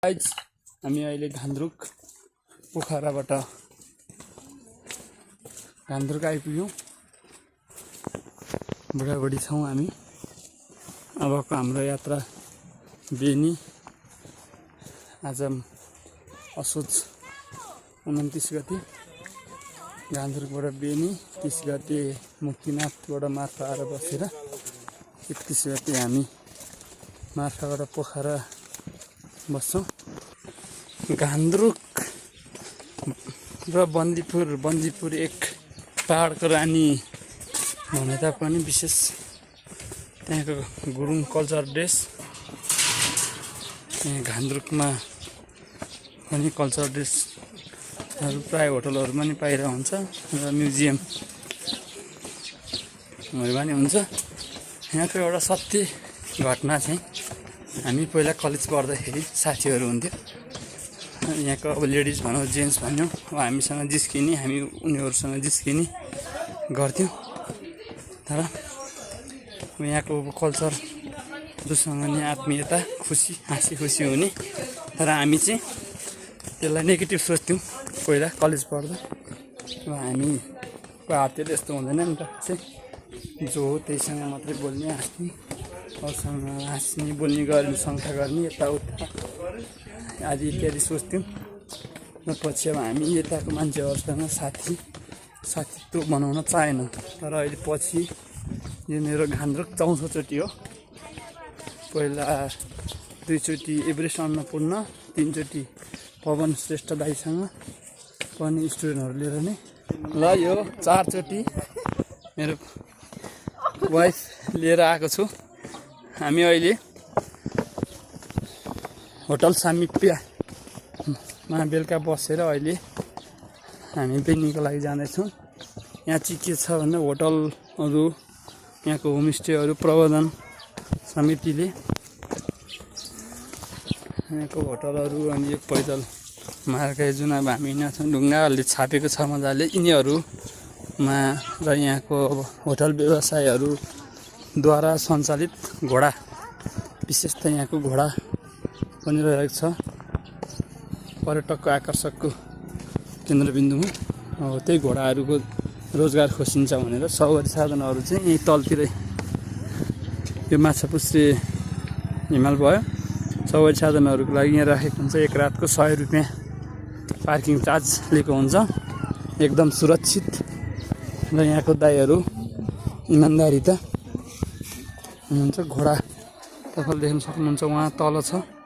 Guys हामी अहिले घान्द्रुक पोखराबाट घान्द्रुक आइपुग्यौँ। बुढाबुढी छौँ हामी। अबको हाम्रो यात्रा बेनी। आज असोज 29 गते घान्द्रुकबाट बेनी, 30 गते मुक्तिनाथबाट मार्फा आएर बसेर 31 गते हामी मार्फाबाट पोखरा बस्छौँ। घान्द्रुक र बन्दीपुर एक पहाडको रानी भने तापनि विशेष त्यहाँको गुरुङ कल्चर ड्रेस, घान्द्रुकमा पनि कल्चर ड्रेसहरू प्राय होटलहरूमा पनि पाइरहेको हुन्छ र म्युजियमहरू पनि हुन्छ। यहाँको एउटा सत्य घटना चाहिँ हामी पहिला कलेज पढ्दाखेरि साथीहरू हुन्थ्यो। यहाँको अब लेडिज भनौँ जेन्ट्स भन्यौँ, हामीसँग जिस्किने, हामी उनीहरूसँग जिस्किने गर्थ्यौँ। तर यहाँको कल्चर जोसँग नि आत्मीयता, खुसी हाँसी खुसी हुने, तर हामी चाहिँ त्यसलाई नेगेटिभ सोच्थ्यौँ पहिला कलेज पढ्दा। अब हामीको हातले यस्तो हुँदैन नि त, चाहिँ जो हो त्यहीसँग मात्रै बोल्ने, हाँस्ने, अरूसँग हाँस्ने, बोल्ने, गर्ने, शङ्का गर्ने, यताउता आदि इत्यादि सोच्थ्यौँ। र पछि अब हामी यताको मान्छेहरूसँग साथीत्व बनाउन चाहेनौँ। तर अहिले पछि यो मेरो घान्द्रुक 4औं चोटि हो। पहिला 2 चोटि एभरेस्ट अन्नपूर्ण, 3 चोटि पवन श्रेष्ठ दाईसँग पनि स्टुडेन्टहरू लिएर नै, ल यो 4 चोटि मेरो वाइफ लिएर आएको छु। हामी अहिले होटल सामिप्यमा बेलुका बसेर अहिले हामी बेनीको लागि जाँदैछौँ। यहाँ चाहिँ के छ भन्दा होटलहरू, यहाँको होमस्टेहरू प्रबन्धन समितिले यहाँको होटलहरू अनि यो पैदल मार्ग जुन अब हामी यहाँ छौँ ढुङ्गाहरूले छापेको छ मजाले, यिनीहरूमा र यहाँको होटल व्यवसायहरूद्वारा सञ्चालित घोडा, विशेष त यहाँको घोडा पनि रहेको छ पर्यटकको आकर्षकको केन्द्रबिन्दुमा। अब त्यही घोडाहरूको रोजगार खोसिन्छ भनेर सवारी साधनहरू चाहिँ यहीँ तलतिरै यो माछापुच्छ्रे हिमाल भयो, सवारी साधनहरूको लागि यहाँ राखेको हुन्छ। एक रातको 100 रुपियाँ पार्किङ चार्ज लिएको हुन्छ, एकदम सुरक्षित। र यहाँको दाइहरू इमान्दारिता हुनुहुन्छ। घोडा तपाईँले देख्न सक्नुहुन्छ, उहाँ तल छ।